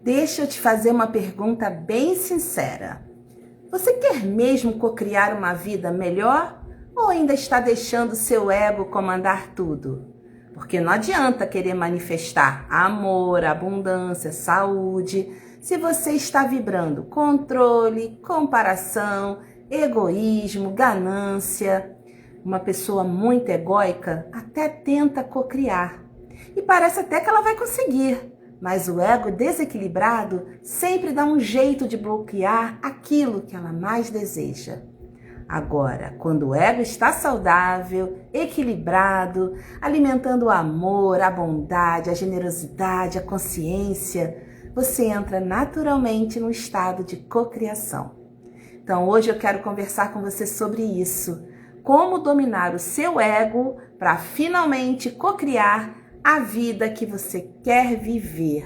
Deixa eu te fazer uma pergunta bem sincera. Você quer mesmo cocriar uma vida melhor ou ainda está deixando seu ego comandar tudo? Porque não adianta querer manifestar amor, abundância, saúde, se você está vibrando controle, comparação, egoísmo, ganância. Uma pessoa muito egóica até tenta cocriar e parece até que ela vai conseguir. Mas o ego desequilibrado sempre dá um jeito de bloquear aquilo que ela mais deseja. Agora, quando o ego está saudável, equilibrado, alimentando o amor, a bondade, a generosidade, a consciência, você entra naturalmente num estado de cocriação. Então, hoje eu quero conversar com você sobre isso. Como dominar o seu ego para finalmente cocriar a vida que você quer viver.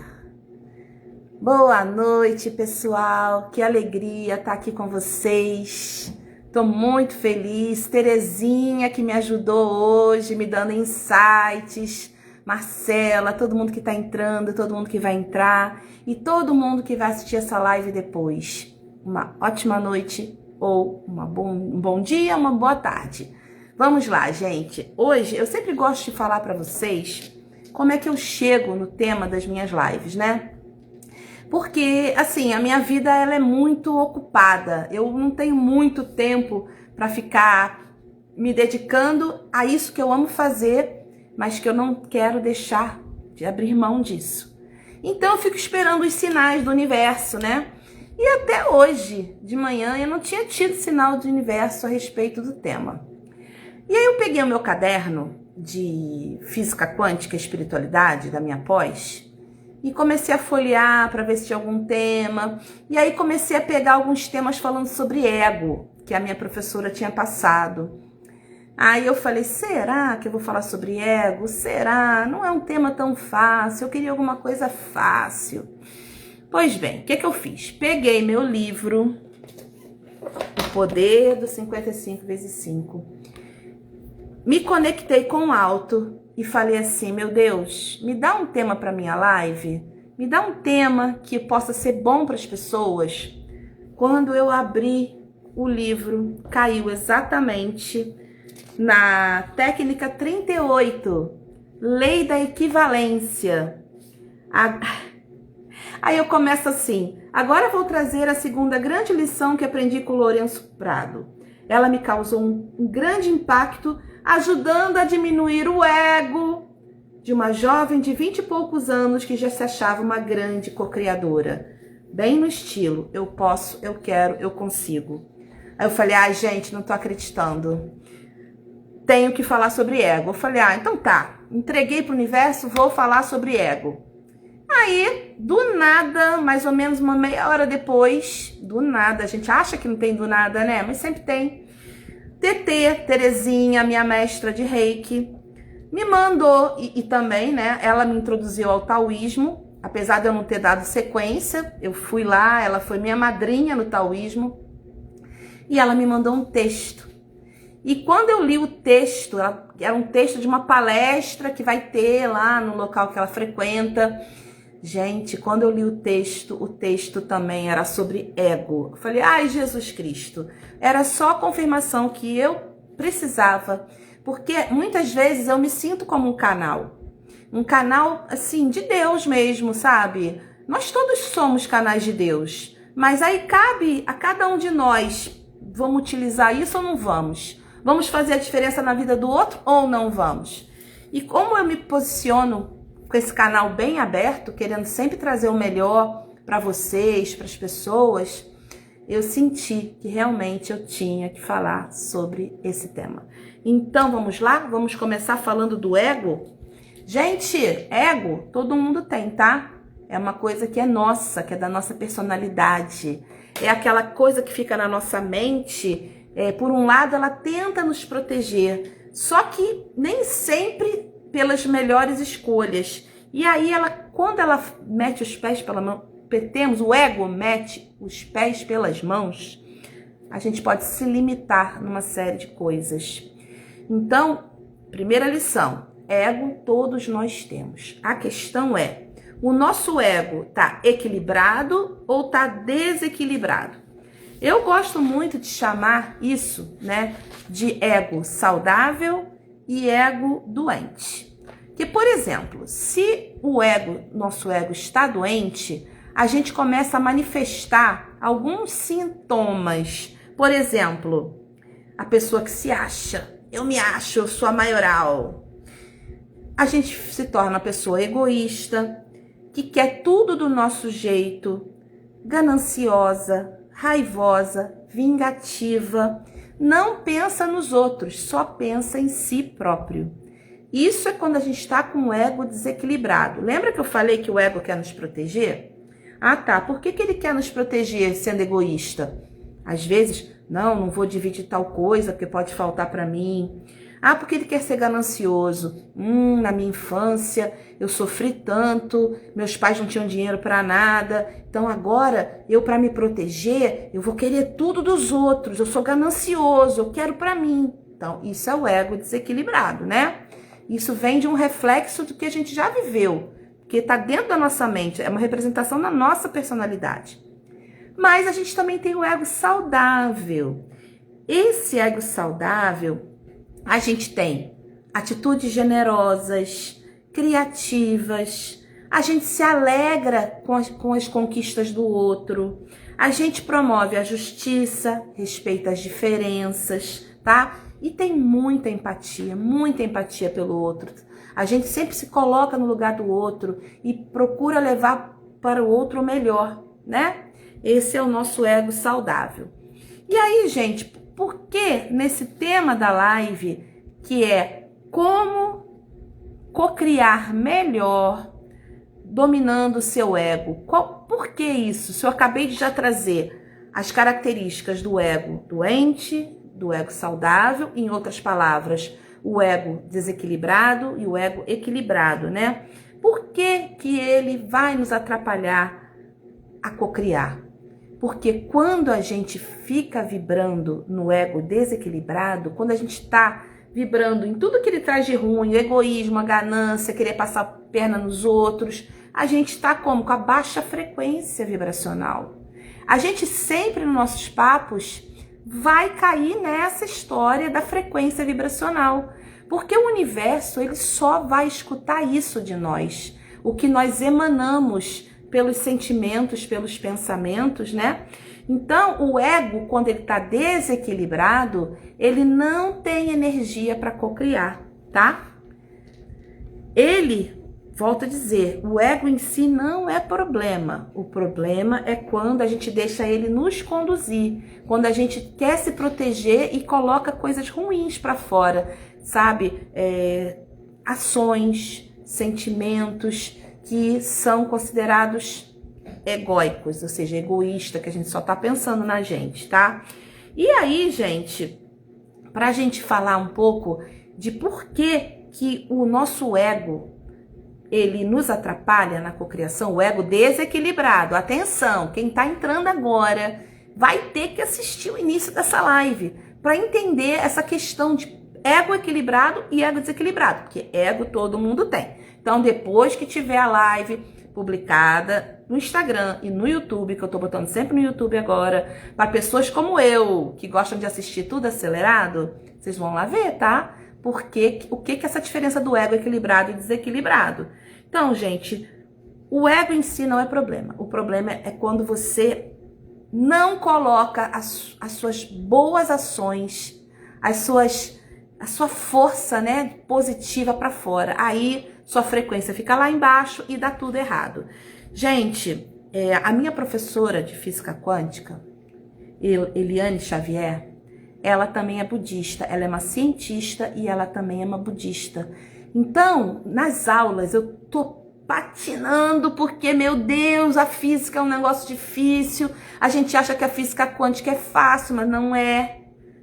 Boa noite, pessoal. Que alegria estar aqui com vocês. Estou muito feliz. Terezinha que me ajudou hoje, me dando insights. Marcela, todo mundo que está entrando, todo mundo que vai entrar e todo mundo que vai assistir essa live depois. Uma ótima noite ou um bom dia, uma boa tarde. Vamos lá, gente. Hoje eu sempre gosto de falar para vocês como é que eu chego no tema das minhas lives, né? Porque, assim, a minha vida ela é muito ocupada. Eu não tenho muito tempo para ficar me dedicando a isso que eu amo fazer, mas que eu não quero deixar de abrir mão disso. Então eu fico esperando os sinais do universo, né? E até hoje, de manhã, eu não tinha tido sinal do universo a respeito do tema. E aí eu peguei o meu caderno de Física Quântica e Espiritualidade da minha pós e comecei a folhear para ver se tinha algum tema. E aí comecei a pegar alguns temas falando sobre ego, que a minha professora tinha passado. Aí eu falei, será que eu vou falar sobre ego? Será? Não é um tema tão fácil, eu queria alguma coisa fácil. Pois bem, o que eu fiz? Peguei meu livro, O Poder do 55 × 5. Me conectei com o alto e falei assim, meu Deus, me dá um tema para minha live, me dá um tema que possa ser bom para as pessoas. Quando eu abri o livro, caiu exatamente na técnica 38, Lei da Equivalência. Aí eu começo assim, agora vou trazer a segunda grande lição que aprendi com Lourenço Prado. Ela me causou um grande impacto, ajudando a diminuir o ego de uma jovem de 20 e poucos anos que já se achava uma grande co-criadora. Bem no estilo, eu posso, eu quero, eu consigo. Aí eu falei, ai gente, não tô acreditando. Tenho que falar sobre ego. Eu falei, então tá, entreguei pro universo, vou falar sobre ego. Aí, do nada, mais ou menos uma meia hora depois, do nada, a gente acha que não tem do nada, né? Mas sempre tem. Terezinha, minha mestra de Reiki, me mandou, e também, né, ela me introduziu ao taoísmo, apesar de eu não ter dado sequência, eu fui lá, ela foi minha madrinha no taoísmo, e ela me mandou um texto. E quando eu li o texto, era um texto de uma palestra que vai ter lá no local que ela frequenta. Gente, quando eu li o texto também era sobre ego. Eu falei, ai Jesus Cristo, era só a confirmação que eu precisava, porque muitas vezes eu me sinto como um canal assim, de Deus mesmo, sabe? Nós todos somos canais de Deus, mas aí cabe a cada um de nós, vamos utilizar isso ou não vamos? Vamos fazer a diferença na vida do outro ou não vamos? E como eu me posiciono com esse canal bem aberto, querendo sempre trazer o melhor para vocês, para as pessoas, eu senti que realmente eu tinha que falar sobre esse tema. Então vamos lá? Vamos começar falando do ego? Gente, ego todo mundo tem, tá? É uma coisa que é nossa, que é da nossa personalidade. É aquela coisa que fica na nossa mente. Por um lado, ela tenta nos proteger, só que nem sempre pelas melhores escolhas. E aí, quando ela mete os pés pela mão, o ego mete os pés pelas mãos, a gente pode se limitar numa série de coisas. Então, primeira lição, ego todos nós temos. A questão é, O nosso ego está equilibrado ou está desequilibrado? Eu gosto muito de chamar isso, né, de ego saudável e ego doente. Que, por exemplo, se nosso ego está doente, a gente começa a manifestar alguns sintomas. Por exemplo, a pessoa que se acha, eu me acho, eu sou a maioral. A gente se torna uma pessoa egoísta, que quer tudo do nosso jeito, gananciosa, raivosa, vingativa, não pensa nos outros, só pensa em si próprio. Isso é quando a gente está com o ego desequilibrado. Lembra que eu falei que o ego quer nos proteger? Ah, tá. Por que ele quer nos proteger sendo egoísta? Às vezes, não vou dividir tal coisa porque pode faltar para mim. Ah, porque ele quer ser ganancioso. Na minha infância eu sofri tanto, meus pais não tinham dinheiro para nada. Então agora, para me proteger, eu vou querer tudo dos outros. Eu sou ganancioso, eu quero para mim. Então, isso é o ego desequilibrado, né? Isso vem de um reflexo do que a gente já viveu, que está dentro da nossa mente, é uma representação da nossa personalidade. Mas a gente também tem o ego saudável. Esse ego saudável, a gente tem atitudes generosas, criativas, a gente se alegra com as conquistas do outro, a gente promove a justiça, respeita as diferenças, tá? E tem muita empatia pelo outro. A gente sempre se coloca no lugar do outro e procura levar para o outro o melhor, né? Esse é o nosso ego saudável. E aí, gente, por que nesse tema da live, que é como cocriar melhor, dominando o seu ego? Por que isso? Se eu acabei de já trazer as características do ego doente, do ego saudável, em outras palavras, o ego desequilibrado e o ego equilibrado, né? Por que ele vai nos atrapalhar a cocriar? Porque quando a gente fica vibrando no ego desequilibrado, quando a gente está vibrando em tudo que ele traz de ruim, o egoísmo, a ganância, querer passar a perna nos outros, a gente está como? Com a baixa frequência vibracional. A gente sempre, nos nossos papos, vai cair nessa história da frequência vibracional. Porque o universo, ele só vai escutar isso de nós. O que nós emanamos pelos sentimentos, pelos pensamentos, né? Então, o ego, quando ele está desequilibrado, ele não tem energia para cocriar, tá? Volto a dizer, o ego em si não é problema. O problema é quando a gente deixa ele nos conduzir, quando a gente quer se proteger e coloca coisas ruins para fora, sabe? Ações, sentimentos que são considerados egóicos, ou seja, egoísta, que a gente só tá pensando na gente, tá? E aí, gente, pra gente falar um pouco de por que o nosso ego ele nos atrapalha na cocriação, o ego desequilibrado. Atenção, quem tá entrando agora vai ter que assistir o início dessa live para entender essa questão de ego equilibrado e ego desequilibrado, porque ego todo mundo tem. Então, depois que tiver a live publicada no Instagram e no YouTube, que eu tô botando sempre no YouTube agora, para pessoas como eu, que gostam de assistir tudo acelerado, vocês vão lá ver, tá? Porque o que é essa diferença do ego equilibrado e desequilibrado? Então, gente, o ego em si não é problema. O problema é quando você não coloca as suas boas ações, a sua força, né, positiva para fora. Aí sua frequência fica lá embaixo e dá tudo errado. Gente, a minha professora de física quântica, Eliane Xavier, ela também é budista, ela é uma cientista e ela também é uma budista. Então, nas aulas eu tô patinando porque, meu Deus, a física é um negócio difícil. A gente acha que a física quântica é fácil, mas não é.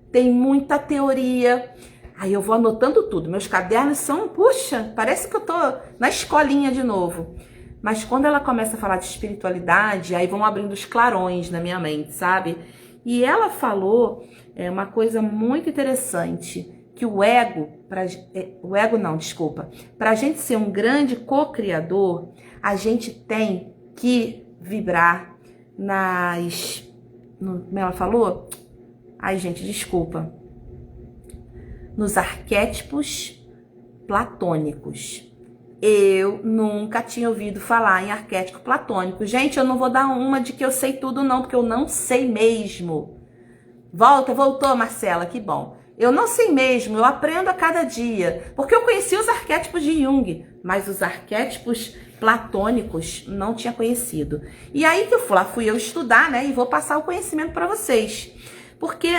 Tem muita teoria. Aí eu vou anotando tudo. Meus cadernos são, puxa, parece que eu tô na escolinha de novo. Mas quando ela começa a falar de espiritualidade, aí vão abrindo os clarões na minha mente, sabe? E ela falou uma coisa muito interessante, que para a gente ser um grande co-criador, A gente tem que vibrar como ela falou? Ai, gente, desculpa. Nos arquétipos platônicos. Eu nunca tinha ouvido falar em arquétipo platônico. Gente, eu não vou dar uma de que eu sei tudo não, porque eu não sei mesmo. Voltou, Marcela, que bom. Eu não sei mesmo, eu aprendo a cada dia. Porque eu conheci os arquétipos de Jung, mas os arquétipos platônicos não tinha conhecido. E aí que fui eu estudar, né? E vou passar o conhecimento para vocês. Porque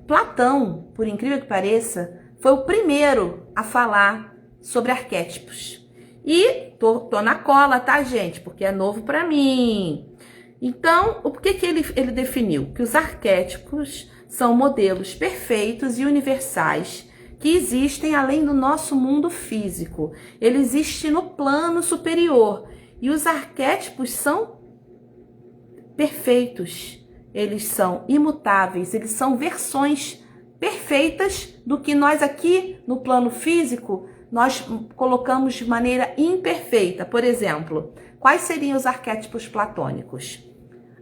Platão, por incrível que pareça, foi o primeiro a falar sobre arquétipos. E tô na cola, tá, gente? Porque é novo para mim. Então, o que ele definiu? Que os arquétipos são modelos perfeitos e universais que existem além do nosso mundo físico. Ele existe no plano superior. E os arquétipos são perfeitos. Eles são imutáveis, eles são versões perfeitas do que nós aqui no plano físico nós colocamos de maneira imperfeita. Por exemplo, quais seriam os arquétipos platônicos?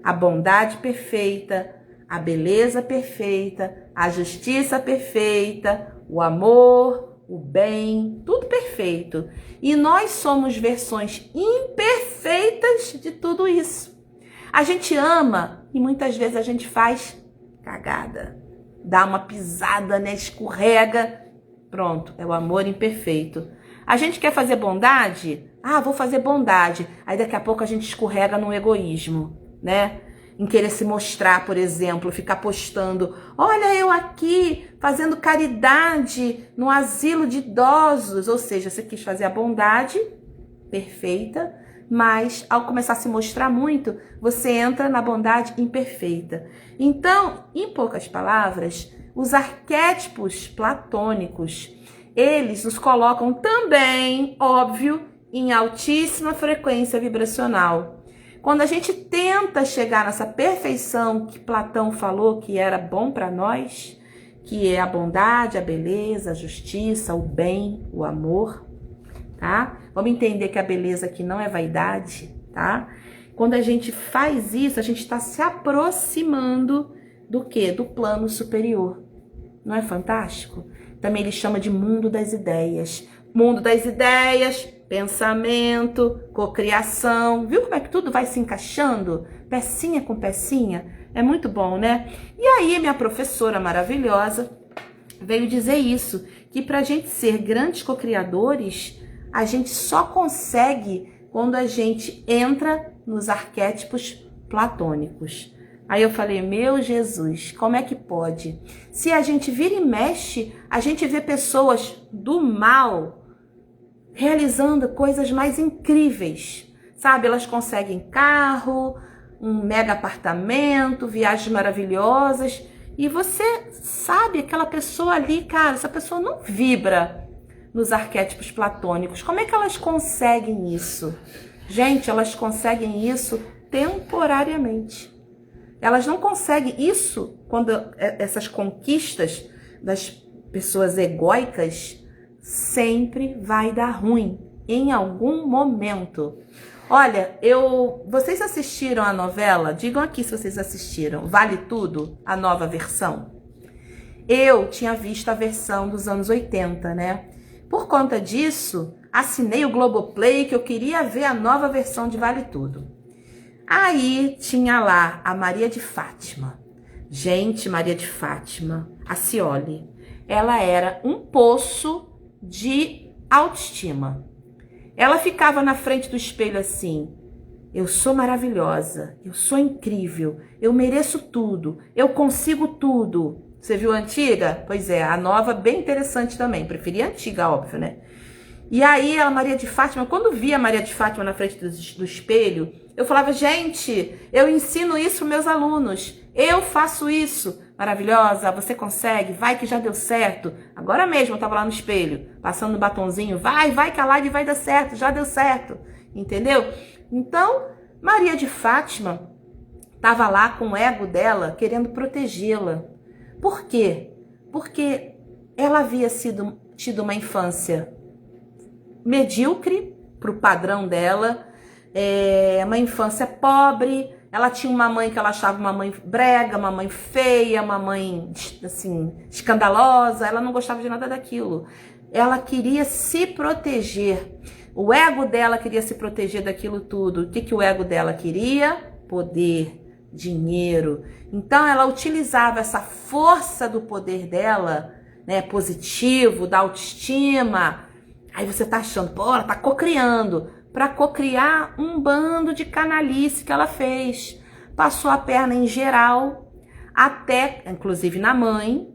A bondade perfeita, a beleza perfeita, a justiça perfeita, o amor, o bem, tudo perfeito. E nós somos versões imperfeitas de tudo isso. A gente ama e muitas vezes a gente faz cagada. Dá uma pisada, né? Escorrega. Pronto, é o amor imperfeito. A gente quer fazer bondade? Ah, vou fazer bondade. Aí daqui a pouco a gente escorrega no egoísmo, né? Em querer se mostrar, por exemplo, ficar postando, olha eu aqui fazendo caridade no asilo de idosos. Ou seja, você quis fazer a bondade perfeita, mas ao começar a se mostrar muito, você entra na bondade imperfeita. Então, em poucas palavras, os arquétipos platônicos, eles nos colocam também, óbvio, em altíssima frequência vibracional. Quando a gente tenta chegar nessa perfeição que Platão falou que era bom para nós, que é a bondade, a beleza, a justiça, o bem, o amor, tá? Vamos entender que a beleza aqui não é vaidade, tá? Quando a gente faz isso, a gente está se aproximando do quê? Do plano superior. Não é fantástico? Também ele chama de mundo das ideias. Mundo das ideias, pensamento, cocriação. Viu como é que tudo vai se encaixando? Pecinha com pecinha. É muito bom, né? E aí, minha professora maravilhosa veio dizer isso, que para a gente ser grandes cocriadores, a gente só consegue quando a gente entra nos arquétipos platônicos. Aí eu falei, meu Jesus, como é que pode? Se a gente vira e mexe, a gente vê pessoas do mal realizando coisas mais incríveis, sabe? Elas conseguem carro, um mega apartamento, viagens maravilhosas, e você sabe, aquela pessoa ali, cara, essa pessoa não vibra nos arquétipos platônicos. Como é que elas conseguem isso? Gente, elas conseguem isso temporariamente. Elas não conseguem isso quando essas conquistas das pessoas egóicas sempre vai dar ruim em algum momento. Olha, vocês assistiram a novela? Digam aqui se vocês assistiram. Vale Tudo, a nova versão. Eu tinha visto a versão dos anos 80, né? Por conta disso, assinei o Globoplay que eu queria ver a nova versão de Vale Tudo. Aí tinha lá a Maria de Fátima. Gente, Maria de Fátima, a Cioli, ela era um poço de autoestima. Ela ficava na frente do espelho assim, eu sou maravilhosa, eu sou incrível, eu mereço tudo, eu consigo tudo. Você viu a antiga? Pois é, a nova bem interessante também, preferi a antiga, óbvio, né? E aí a Maria de Fátima, quando via a Maria de Fátima na frente do espelho, eu falava, gente, eu ensino isso para meus alunos, eu faço isso. Maravilhosa, você consegue, vai que já deu certo. Agora mesmo eu estava lá no espelho, passando no batonzinho, vai que a live vai dar certo, já deu certo, entendeu? Então, Maria de Fátima estava lá com o ego dela, querendo protegê-la. Por quê? Porque ela havia tido uma infância medíocre para o padrão dela, uma infância pobre. Ela tinha uma mãe que ela achava uma mãe brega, uma mãe feia, uma mãe, assim, escandalosa. Ela não gostava de nada daquilo. Ela queria se proteger. O ego dela queria se proteger daquilo tudo. O que que o ego dela queria? Poder, dinheiro. Então ela utilizava essa força do poder dela, né, positivo, da autoestima. Aí você tá achando, pô, ela tá cocriando. Para cocriar um bando de canalice que ela fez. Passou a perna em geral, até, inclusive na mãe,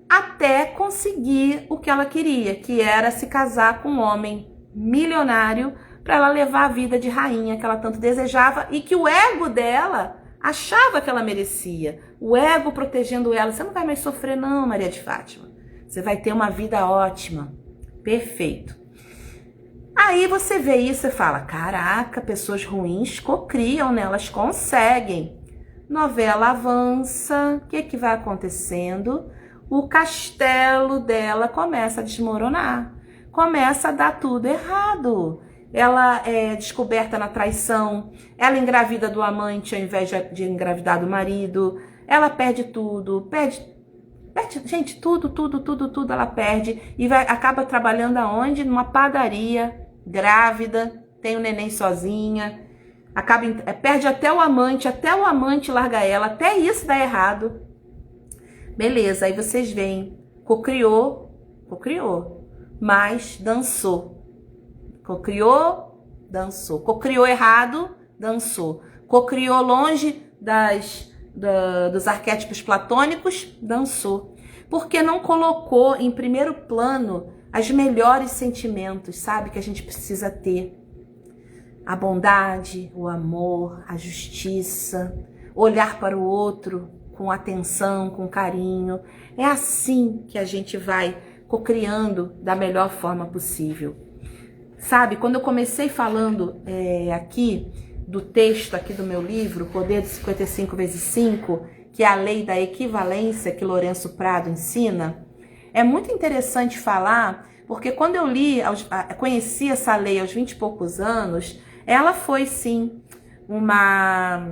até conseguir o que ela queria, que era se casar com um homem milionário para ela levar a vida de rainha que ela tanto desejava e que o ego dela achava que ela merecia. O ego protegendo ela. Você não vai mais sofrer não, Maria de Fátima. Você vai ter uma vida ótima. Perfeito. Aí você vê isso e fala, caraca, pessoas ruins cocriam, né? Elas conseguem. Novela avança, o que que vai acontecendo? O castelo dela começa a desmoronar, começa a dar tudo errado. Ela é descoberta na traição, ela engravida do amante ao invés de engravidar do marido, ela perde tudo, perde, gente, tudo ela perde e acaba trabalhando aonde? Numa padaria, grávida, tem um neném sozinha, perde até o amante larga ela, até isso dá errado. Beleza, aí vocês veem, cocriou, mas dançou. Cocriou, dançou. Cocriou errado, dançou. Cocriou longe dos arquétipos platônicos, dançou. Porque não colocou em primeiro plano os melhores sentimentos, sabe? Que a gente precisa ter. A bondade, o amor, a justiça, olhar para o outro com atenção, com carinho. É assim que a gente vai cocriando da melhor forma possível. Sabe, quando eu comecei falando aqui do texto aqui do meu livro, Poder do 55 vezes 5, que é a lei da equivalência que Lourenço Prado ensina, é muito interessante falar, porque quando eu conheci essa lei aos 20 e poucos anos, ela foi sim uma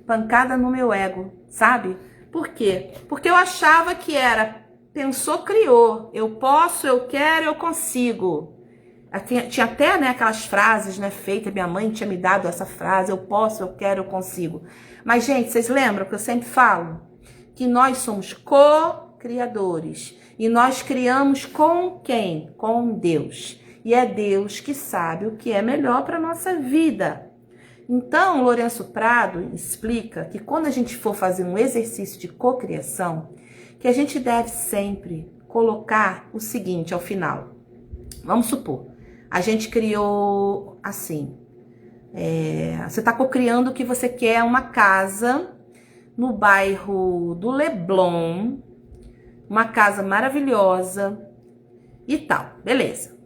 pancada no meu ego, sabe? Por quê? Porque eu achava que era, pensou, criou, eu posso, eu quero, eu consigo. Tinha até, né, aquelas frases, né, feitas, minha mãe tinha me dado essa frase, eu posso, eu quero, eu consigo. Mas, gente, vocês lembram que eu sempre falo? Que nós somos co-criadores. E nós criamos com quem? Com Deus. E é Deus que sabe o que é melhor para a nossa vida. Então, Lourenço Prado explica que quando a gente for fazer um exercício de cocriação, que a gente deve sempre colocar o seguinte ao final. Vamos supor, a gente criou assim, você está cocriando que você quer uma casa no bairro do Leblon, uma casa maravilhosa e tal, beleza.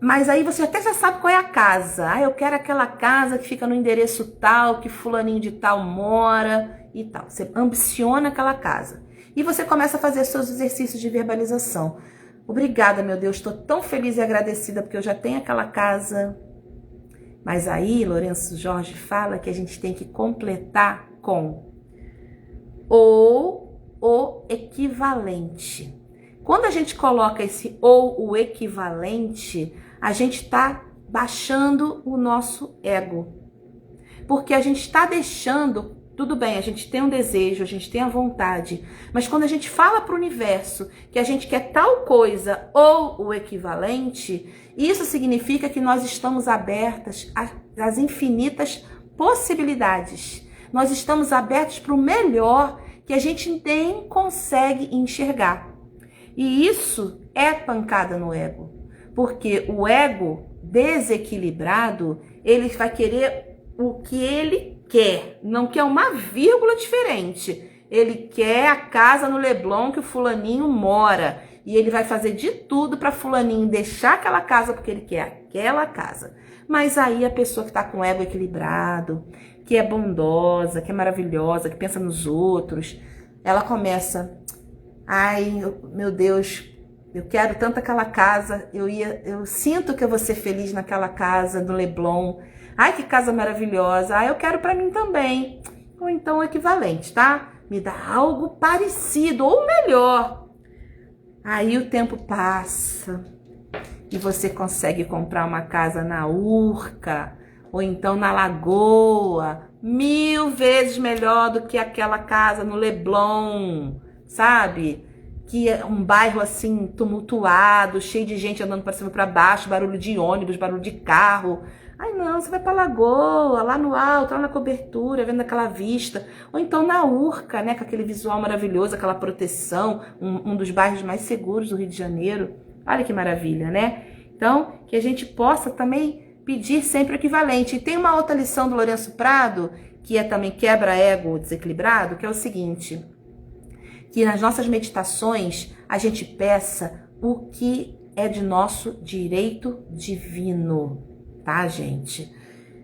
Mas aí você até já sabe qual é a casa. Ah, eu quero aquela casa que fica no endereço tal, que fulaninho de tal mora e tal. Você ambiciona aquela casa. E você começa a fazer seus exercícios de verbalização. Obrigada, meu Deus, estou tão feliz e agradecida porque eu já tenho aquela casa. Mas aí, Lourenço Jorge fala que a gente tem que completar com ou o equivalente. Quando a gente coloca esse ou o equivalente, a gente está baixando o nosso ego. Porque a gente está deixando, tudo bem, a gente tem um desejo, a gente tem a vontade, mas quando a gente fala para o universo que a gente quer tal coisa ou o equivalente, isso significa que nós estamos abertas às infinitas possibilidades. Nós estamos abertos para o melhor que a gente nem consegue enxergar. E isso é pancada no ego, porque o ego desequilibrado, ele vai querer o que ele quer, não quer uma vírgula diferente. Ele quer a casa no Leblon que o fulaninho mora, e ele vai fazer de tudo para fulaninho deixar aquela casa porque ele quer aquela casa. Mas aí a pessoa que está com o ego equilibrado, que é bondosa, que é maravilhosa, que pensa nos outros, ela começa... Ai, meu Deus, Eu quero tanto aquela casa, eu sinto que eu vou ser feliz naquela casa do Leblon. Ai, que casa maravilhosa. Ah, eu quero para mim também. Ou então o equivalente, tá? Me dá algo parecido ou melhor. Aí o tempo passa e você consegue comprar uma casa na Urca ou então na Lagoa, 1000 vezes melhor do que aquela casa no Leblon, sabe? Que é um bairro assim tumultuado, cheio de gente andando para cima e para baixo, barulho de ônibus, barulho de carro. Ai não, você vai para Lagoa, lá no alto, lá na cobertura, vendo aquela vista. Ou então na Urca, né, com aquele visual maravilhoso, aquela proteção, um dos bairros mais seguros do Rio de Janeiro. Olha que maravilha, né? Então, que a gente possa também pedir sempre o equivalente. E tem uma outra lição do Lourenço Prado, que é também quebra-ego desequilibrado, que é o seguinte: que nas nossas meditações a gente peça o que é de nosso direito divino, tá, gente?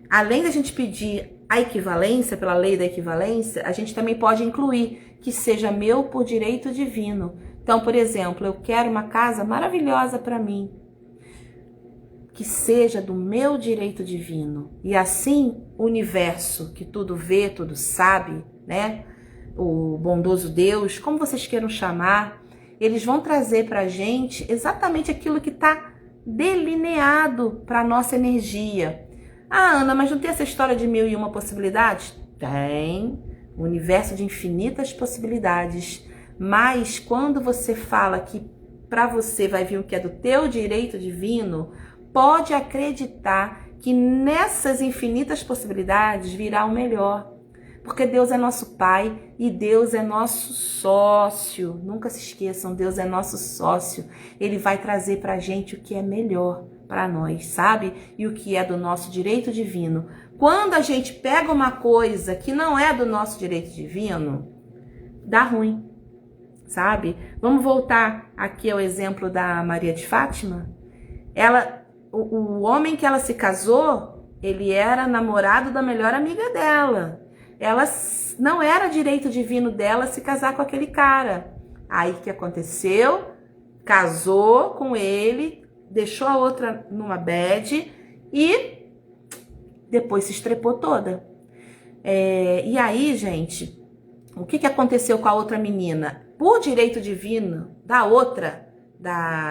Além da gente pedir a equivalência, pela lei da equivalência, a gente também pode incluir que seja meu por direito divino. Então, por exemplo, eu quero uma casa maravilhosa para mim, que seja do meu direito divino. E assim, o universo, que tudo vê, tudo sabe, né? O bondoso Deus, como vocês queiram chamar, eles vão trazer para a gente exatamente aquilo que está delineado para a nossa energia. Ah, Ana, mas não tem essa história de 1001 possibilidades? Tem, um universo de infinitas possibilidades. Mas quando você fala que para você vai vir o que é do teu direito divino, pode acreditar que nessas infinitas possibilidades virá o melhor. Porque Deus é nosso Pai e Deus é nosso sócio. Nunca se esqueçam, Deus é nosso sócio. Ele vai trazer para a gente o que é melhor para nós, sabe? E o que é do nosso direito divino. Quando a gente pega uma coisa que não é do nosso direito divino, dá ruim, sabe? Vamos voltar aqui ao exemplo da Maria de Fátima. O homem que ela se casou, ele era namorado da melhor amiga dela. Ela não era direito divino dela se casar com aquele cara. Aí o que aconteceu? Casou com ele, deixou a outra numa bad e depois se estrepou toda. E aí, gente, o que aconteceu com a outra menina? Por direito divino da outra,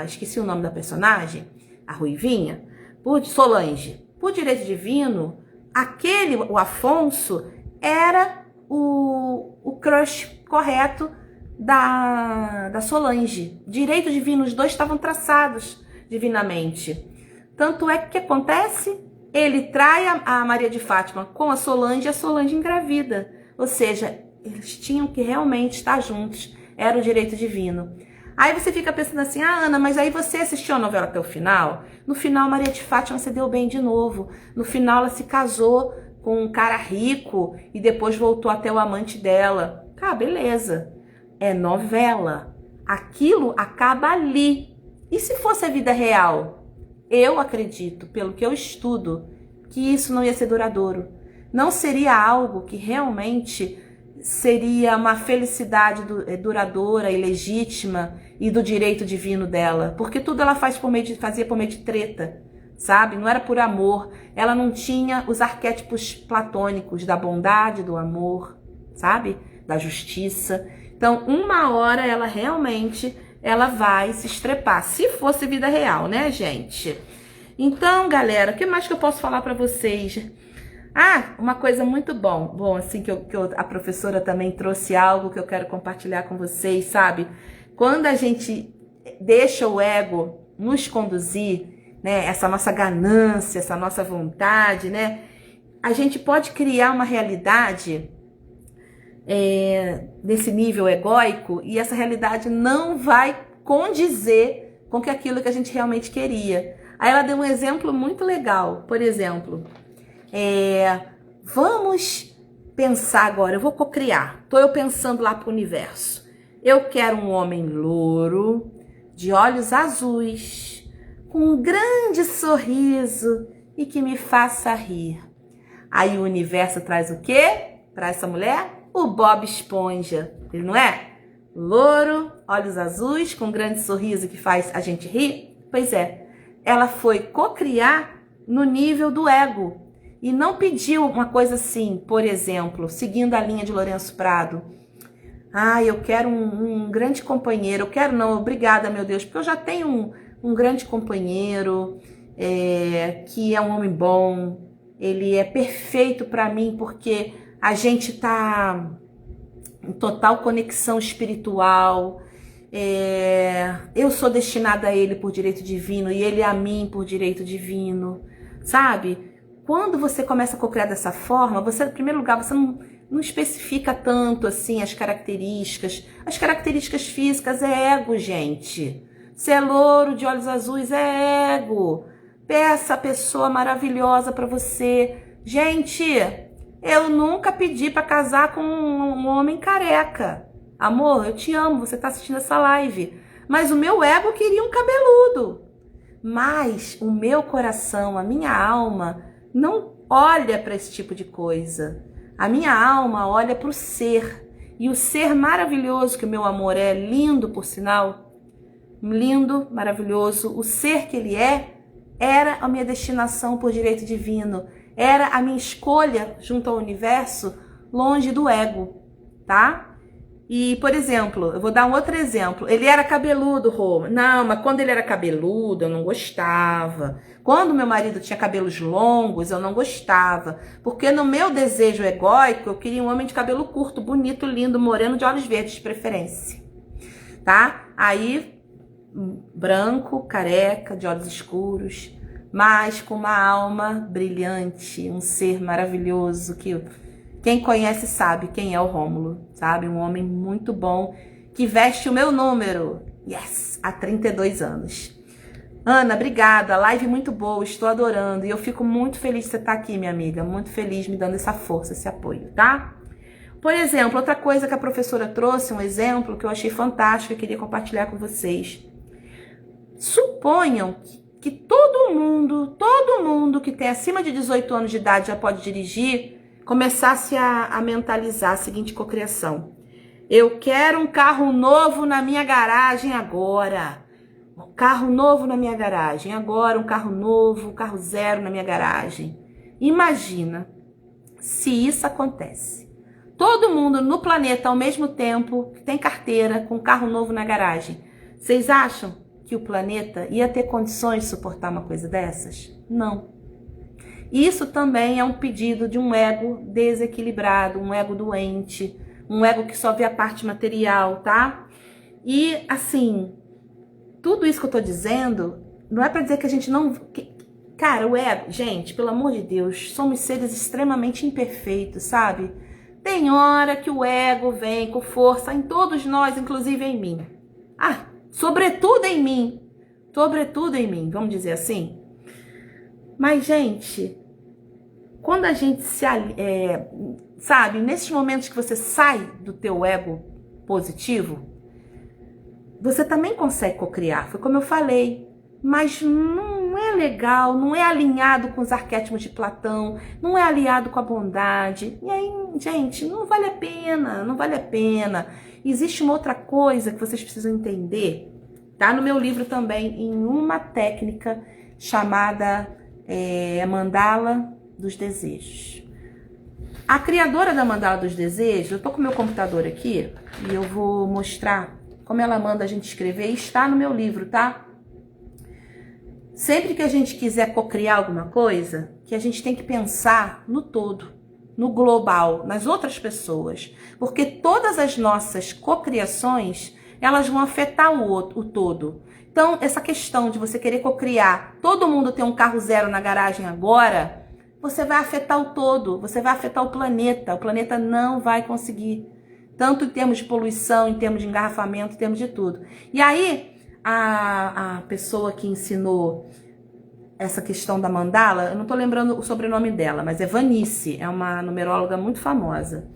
esqueci o nome da personagem, a Ruivinha, por Solange. Por direito divino, o Afonso era o crush correto da Solange. Direito divino, os dois estavam traçados divinamente. Tanto é que acontece, ele trai a Maria de Fátima com a Solange e a Solange engravida. Ou seja, eles tinham que realmente estar juntos. Era o direito divino. Aí você fica pensando assim, Ana, mas aí você assistiu a novela até o final? No final, Maria de Fátima se deu bem de novo. No final, ela se casou com um cara rico e depois voltou até o amante dela. Tá, beleza. É novela. Aquilo acaba ali. E se fosse a vida real? Eu acredito, pelo que eu estudo, que isso não ia ser duradouro. Não seria algo que realmente seria uma felicidade duradoura e legítima e do direito divino dela. Porque tudo ela fazia por meio de treta, sabe? Não era por amor. Ela não tinha os arquétipos platônicos da bondade, do amor, sabe? Da justiça. Então, uma hora ela realmente vai se estrepar. Se fosse vida real, né, gente? Então, galera, o que mais que eu posso falar para vocês? Uma coisa muito bom, assim, que a professora também trouxe algo que eu quero compartilhar com vocês, sabe? Quando a gente deixa o ego nos conduzir, né, essa nossa ganância, essa nossa vontade, né, a gente pode criar uma realidade nesse nível egóico e essa realidade não vai condizer com aquilo que a gente realmente queria. Aí ela deu um exemplo muito legal, por exemplo... vamos pensar agora, eu vou cocriar. Tô eu pensando lá pro universo. Eu quero um homem louro, de olhos azuis, com um grande sorriso e que me faça rir. Aí o universo traz o quê para essa mulher? O Bob Esponja, ele não é? Louro, olhos azuis, com um grande sorriso que faz a gente rir. Pois é, ela foi cocriar no nível do ego. E não pediu uma coisa assim, por exemplo, seguindo a linha de Lourenço Prado. Eu quero um grande companheiro. Eu quero não, obrigada, meu Deus, porque eu já tenho um grande companheiro, que é um homem bom. Ele é perfeito para mim porque a gente tá em total conexão espiritual. Eu sou destinada a ele por direito divino e ele a mim por direito divino, sabe? Quando você começa a cocriar dessa forma, você, em primeiro lugar, você não especifica tanto assim as características. As características físicas é ego, gente. Se é louro, de olhos azuis, é ego. Peça a pessoa maravilhosa para você. Gente, eu nunca pedi para casar com um homem careca. Amor, eu te amo, você tá assistindo essa live. Mas o meu ego queria um cabeludo. Mas o meu coração, a minha alma, não olha para esse tipo de coisa. A minha alma olha para o ser. E o ser maravilhoso que o meu amor é, lindo por sinal, lindo, maravilhoso, o ser que ele era a minha destinação por direito divino. Era a minha escolha junto ao universo, longe do ego, tá? E, por exemplo, eu vou dar um outro exemplo. Ele era cabeludo, Rô. Não, mas quando ele era cabeludo, eu não gostava. Quando meu marido tinha cabelos longos, eu não gostava. Porque no meu desejo egóico, eu queria um homem de cabelo curto, bonito, lindo, moreno, de olhos verdes, de preferência. Tá? Aí, branco, careca, de olhos escuros, mas com uma alma brilhante, um ser maravilhoso que... Quem conhece sabe quem é o Rômulo, sabe? Um homem muito bom que veste o meu número. Yes! Há 32 anos. Ana, obrigada. Live muito boa, estou adorando. E eu fico muito feliz de você estar aqui, minha amiga. Muito feliz me dando essa força, esse apoio, tá? Por exemplo, outra coisa que a professora trouxe, um exemplo que eu achei fantástico e queria compartilhar com vocês. Suponham que todo mundo que tem acima de 18 anos de idade já pode dirigir, começasse a mentalizar a seguinte cocriação. Eu quero um carro novo na minha garagem agora. Um carro novo na minha garagem agora, um carro novo, um carro zero na minha garagem. Imagina se isso acontece. Todo mundo no planeta ao mesmo tempo que tem carteira com um carro novo na garagem. Vocês acham que o planeta ia ter condições de suportar uma coisa dessas? Não. Isso também é um pedido de um ego desequilibrado, um ego doente, um ego que só vê a parte material, tá? E, assim, tudo isso que eu tô dizendo, não é pra dizer que a gente não... Cara, o ego, gente, pelo amor de Deus, somos seres extremamente imperfeitos, sabe? Tem hora que o ego vem com força em todos nós, inclusive em mim. Sobretudo em mim, vamos dizer assim. Mas, gente, quando a gente sabe, nesses momentos que você sai do teu ego positivo, você também consegue cocriar, foi como eu falei, mas não é legal, não é alinhado com os arquétipos de Platão, não é alinhado com a bondade. E aí, gente, não vale a pena. Existe uma outra coisa que vocês precisam entender, tá? No meu livro também, em uma técnica chamada... Mandala dos Desejos. A criadora da Mandala dos Desejos, eu tô com o meu computador aqui e eu vou mostrar como ela manda a gente escrever, e está no meu livro, tá? Sempre que a gente quiser cocriar alguma coisa, que a gente tem que pensar no todo, no global, nas outras pessoas, porque todas as nossas cocriações, elas vão afetar o todo. Então, essa questão de você querer cocriar, todo mundo ter um carro zero na garagem agora, você vai afetar o todo, você vai afetar o planeta não vai conseguir, tanto em termos de poluição, em termos de engarrafamento, em termos de tudo. E aí, a pessoa que ensinou essa questão da mandala, eu não estou lembrando o sobrenome dela, mas é Vanice, é uma numeróloga muito famosa.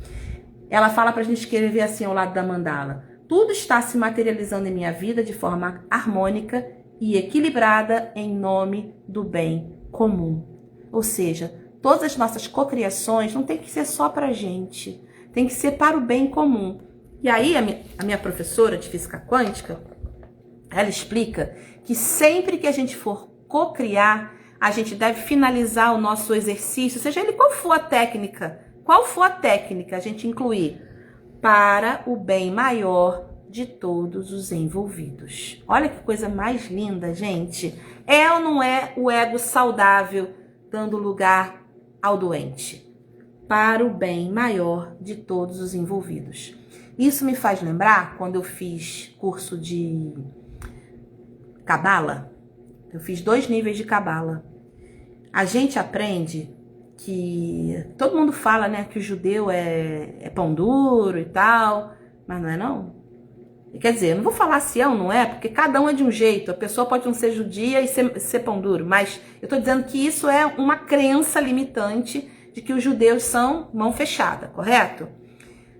Ela fala pra gente escrever assim ao lado da mandala: tudo está se materializando em minha vida de forma harmônica e equilibrada em nome do bem comum. Ou seja, todas as nossas cocriações não tem que ser só pra gente, tem que ser para o bem comum. E aí a minha professora de física quântica, ela explica que sempre que a gente for cocriar, a gente deve finalizar o nosso exercício, seja ele qual for a técnica, a gente incluir para o bem maior de todos os envolvidos. Olha que coisa mais linda, gente. É ou não é o ego saudável dando lugar ao doente? Para o bem maior de todos os envolvidos. Isso me faz lembrar quando eu fiz curso de Cabala. Eu fiz 2 níveis de Cabala. A gente aprende que todo mundo fala, né, que o judeu é pão duro e tal, mas não é não. Quer dizer, eu não vou falar se é ou não é, porque cada um é de um jeito. A pessoa pode não ser judia e ser pão duro, mas eu tô dizendo que isso é uma crença limitante de que os judeus são mão fechada, correto?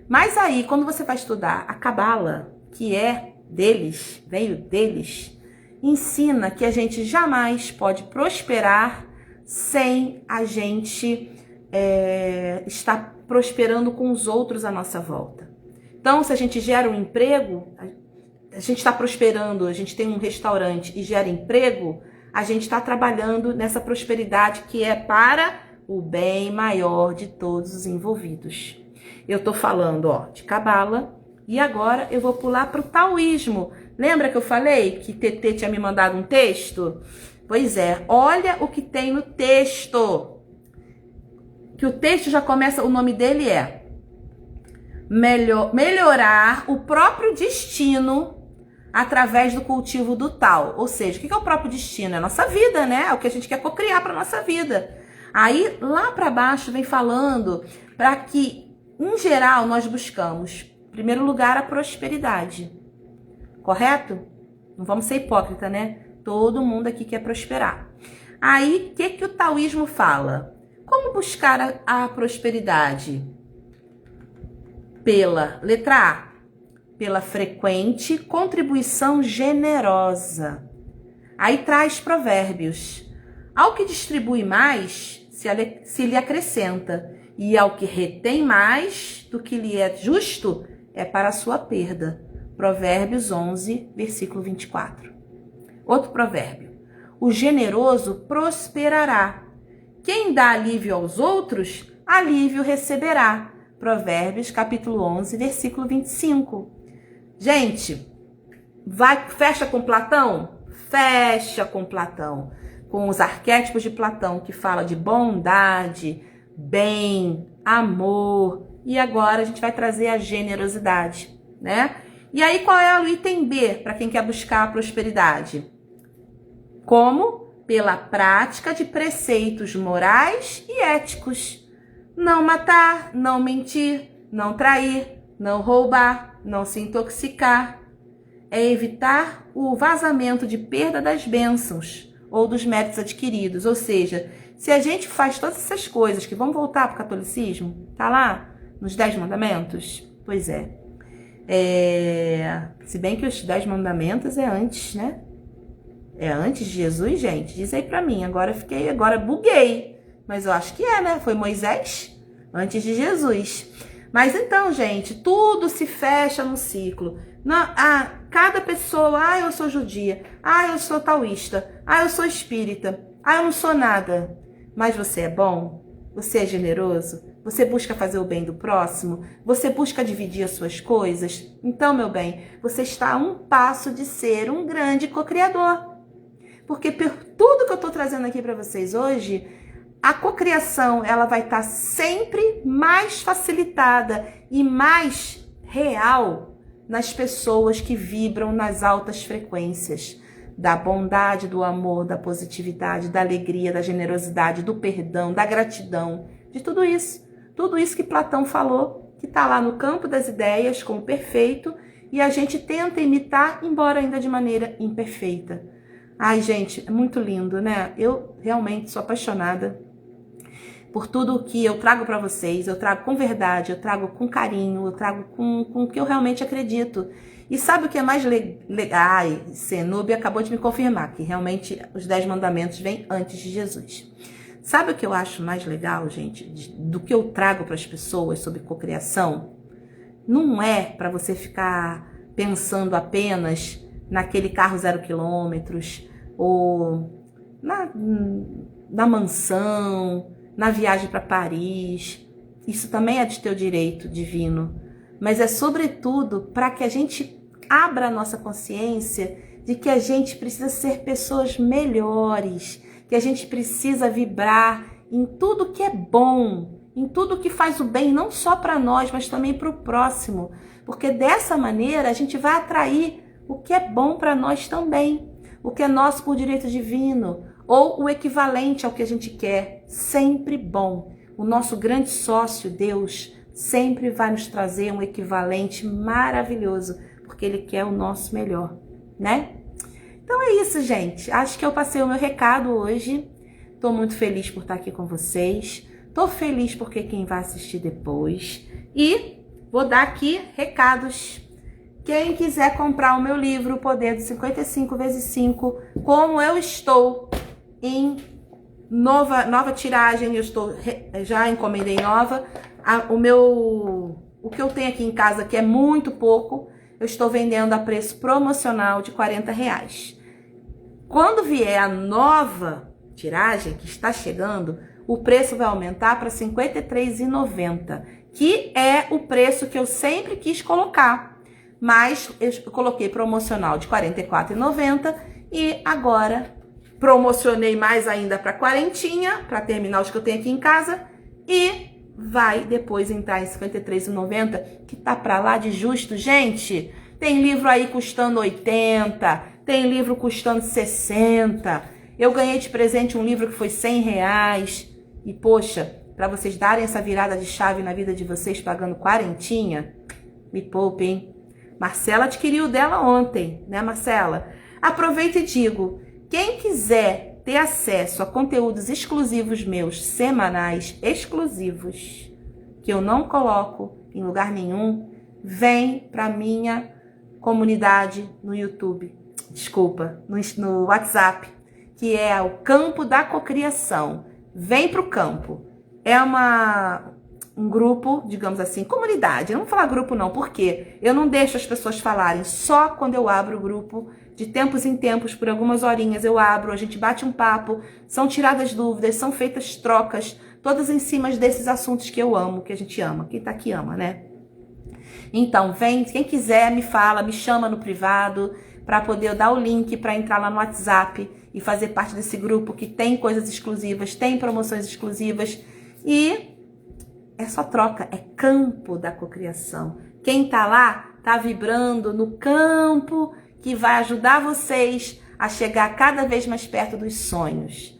Mas aí, quando você vai estudar a Cabala, que é deles, veio deles, ensina que a gente jamais pode prosperar sem a gente estar prosperando com os outros à nossa volta. Então, se a gente gera um emprego, a gente está prosperando, a gente tem um restaurante e gera emprego, a gente está trabalhando nessa prosperidade que é para o bem maior de todos os envolvidos. Eu estou falando de Cabala e agora eu vou pular para o taoísmo. Lembra que eu falei que TT tinha me mandado um texto? Pois é, olha o que tem no texto. Que o texto já começa, o nome dele é melhorar o próprio destino através do cultivo do tal. Ou seja, o que é o próprio destino? É a nossa vida, né? É o que a gente quer cocriar para a nossa vida. Aí, lá para baixo, vem falando para que, em geral, nós buscamos, em primeiro lugar, a prosperidade. Correto? Não vamos ser hipócrita, né? Todo mundo aqui quer prosperar. Aí, o que o taoísmo fala? Como buscar a prosperidade? Pela letra A, pela frequente contribuição generosa. Aí traz provérbios. Ao que distribui mais, se lhe acrescenta, e ao que retém mais do que lhe é justo, é para a sua perda. Provérbios 11, versículo 24. Outro provérbio. O generoso prosperará. Quem dá alívio aos outros, alívio receberá. Provérbios, capítulo 11, versículo 25. Gente, fecha com Platão? Fecha com Platão. Com os arquétipos de Platão, que fala de bondade, bem, amor. E agora a gente vai trazer a generosidade, né? E aí qual é o item B para quem quer buscar a prosperidade? Como? Pela prática de preceitos morais e éticos. Não matar, não mentir, não trair, não roubar, não se intoxicar. É evitar o vazamento de perda das bênçãos ou dos méritos adquiridos. Ou seja, se a gente faz todas essas coisas, que vamos voltar para o catolicismo, tá lá nos 10 mandamentos? Pois é. Se bem que os 10 mandamentos é antes, né? É antes de Jesus, gente? Diz aí pra mim. Agora buguei. Mas eu acho que né? Foi Moisés antes de Jesus. Mas então, gente, tudo se fecha num ciclo. Cada pessoa, eu sou judia, eu sou taoísta, eu sou espírita, eu não sou nada. Mas você é bom? Você é generoso? Você busca fazer o bem do próximo? Você busca dividir as suas coisas? Então, meu bem, você está a um passo de ser um grande co-criador. Porque por tudo que eu estou trazendo aqui para vocês hoje, a cocriação ela vai estar sempre mais facilitada e mais real nas pessoas que vibram nas altas frequências da bondade, do amor, da positividade, da alegria, da generosidade, do perdão, da gratidão, de tudo isso. Tudo isso que Platão falou, que está lá no campo das ideias como perfeito e a gente tenta imitar, embora ainda de maneira imperfeita. Ai, gente, é muito lindo, né? Eu realmente sou apaixonada por tudo que eu trago para vocês. Eu trago com verdade, eu trago com carinho, eu trago com o que eu realmente acredito. E sabe o que é mais legal? Ai, Zenobia acabou de me confirmar que realmente os 10 mandamentos vêm antes de Jesus. Sabe o que eu acho mais legal, gente, do que eu trago para as pessoas sobre cocriação? não é para você ficar pensando apenas naquele carro 0 quilômetros, ou na mansão, na viagem para Paris. Isso também é de teu direito divino. Mas é sobretudo para que a gente abra a nossa consciência de que a gente precisa ser pessoas melhores, que a gente precisa vibrar em tudo que é bom, em tudo que faz o bem, não só para nós, mas também para o próximo. Porque dessa maneira a gente vai atrair o que é bom para nós também, o que é nosso por direito divino, ou o equivalente ao que a gente quer, sempre bom. O nosso grande sócio, Deus, sempre vai nos trazer um equivalente maravilhoso, porque Ele quer o nosso melhor, né? Então é isso, gente. Acho que eu passei o meu recado hoje. Estou muito feliz por estar aqui com vocês. Estou feliz porque quem vai assistir depois. E vou dar aqui recados. Quem quiser comprar o meu livro, O Poder dos 55x5, como eu estou em nova tiragem, já encomendei nova. O que eu tenho aqui em casa, que é muito pouco, eu estou vendendo a preço promocional de R$40. Quando vier a nova tiragem, que está chegando, o preço vai aumentar para R$ 53,90, que é o preço que eu sempre quis colocar. Mas eu coloquei promocional de R$ 44,90 e agora promocionei mais ainda para quarentinha, para terminar os que eu tenho aqui em casa, e vai depois entrar em R$ 53,90, que tá para lá de justo, gente. Tem livro aí custando 80, tem livro custando 60. Eu ganhei de presente um livro que foi R$100. E poxa, para vocês darem essa virada de chave na vida de vocês pagando quarentinha, me poupe, hein? Marcela adquiriu dela ontem, né, Marcela? Aproveito e digo, quem quiser ter acesso a conteúdos exclusivos meus, semanais, exclusivos, que eu não coloco em lugar nenhum, vem para minha comunidade no YouTube, no WhatsApp, que é o Campo da Cocriação. Vem para o campo. É um grupo, digamos assim, comunidade. Eu não vou falar grupo não, porque eu não deixo as pessoas falarem. Só quando eu abro o grupo, de tempos em tempos, por algumas horinhas eu abro, a gente bate um papo, são tiradas dúvidas, são feitas trocas, todas em cima desses assuntos que eu amo, que a gente ama. Quem tá aqui ama, né? Então, vem, quem quiser me fala, me chama no privado, para poder eu dar o link para entrar lá no WhatsApp e fazer parte desse grupo que tem coisas exclusivas, tem promoções exclusivas e é só troca, é campo da cocriação. Quem tá lá, tá vibrando no campo que vai ajudar vocês a chegar cada vez mais perto dos sonhos,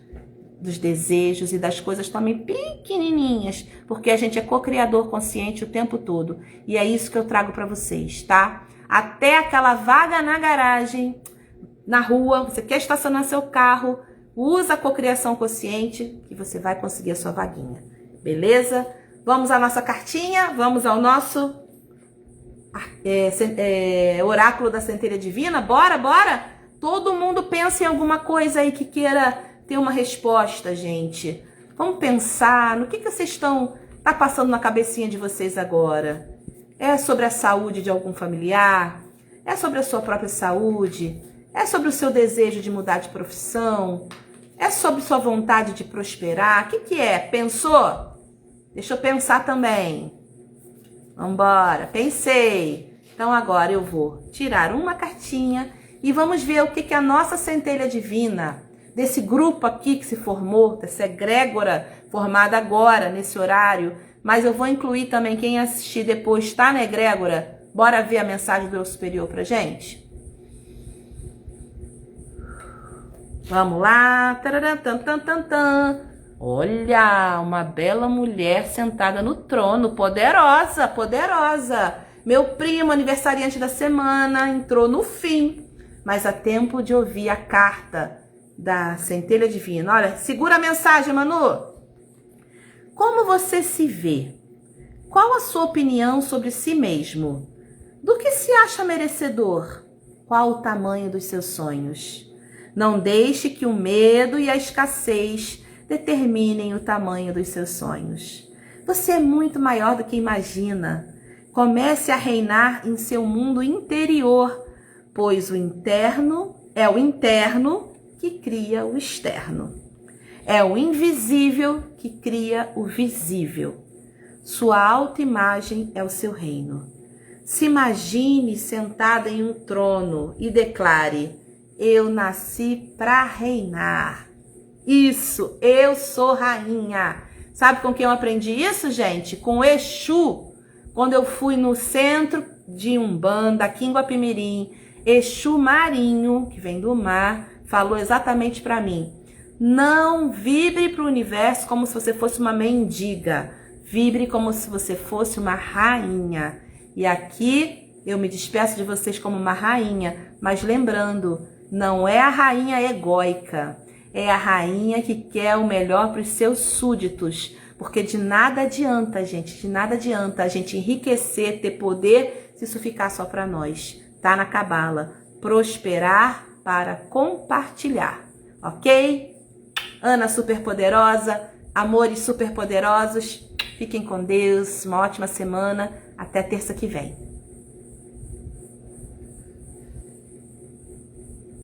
dos desejos e das coisas também pequenininhas, porque a gente é co-criador consciente o tempo todo. E é isso que eu trago para vocês, tá? Até aquela vaga na garagem, na rua, você quer estacionar seu carro, usa a cocriação consciente que você vai conseguir a sua vaguinha. Beleza? Vamos à nossa cartinha, vamos ao nosso oráculo da centelha divina. Bora, bora? Todo mundo pensa em alguma coisa aí que queira ter uma resposta, gente. Vamos pensar no que vocês tá passando na cabecinha de vocês agora. É sobre a saúde de algum familiar? É sobre a sua própria saúde? É sobre o seu desejo de mudar de profissão? É sobre sua vontade de prosperar? O que é? Pensou? Deixa eu pensar também. Vambora, pensei. Então agora eu vou tirar uma cartinha e vamos ver o que a nossa centelha divina, desse grupo aqui que se formou, dessa egrégora formada agora, nesse horário, mas eu vou incluir também quem assistir depois, tá na egrégora? Bora ver a mensagem do eu superior pra gente? Vamos lá. Tararam, tan, tan, tan, tan. Olha, uma bela mulher sentada no trono, poderosa, poderosa. Meu primo, aniversariante da semana, entrou no fim, mas há tempo de ouvir a carta da centelha divina. Olha, segura a mensagem, Manu. Como você se vê? Qual a sua opinião sobre si mesmo? Do que se acha merecedor? Qual o tamanho dos seus sonhos? Não deixe que o medo e a escassez determinem o tamanho dos seus sonhos. Você é muito maior do que imagina. Comece a reinar em seu mundo interior, pois o interno é o interno que cria o externo. É o invisível que cria o visível. Sua autoimagem é o seu reino. Se imagine sentada em um trono e declare: eu nasci para reinar. Isso, eu sou rainha. Sabe com quem eu aprendi isso, gente? Com Exu. Quando eu fui no centro de Umbanda, aqui em Guapimirim, Exu Marinho, que vem do mar, falou exatamente para mim: não vibre para o universo como se você fosse uma mendiga. Vibre como se você fosse uma rainha. E aqui eu me despeço de vocês como uma rainha, mas lembrando, não é a rainha egóica, é a rainha que quer o melhor para os seus súditos. Porque de nada adianta, gente, de nada adianta a gente enriquecer, ter poder, se isso ficar só para nós. Tá na cabala. Prosperar para compartilhar, ok? Ana superpoderosa, amores superpoderosos, fiquem com Deus, uma ótima semana, até terça que vem.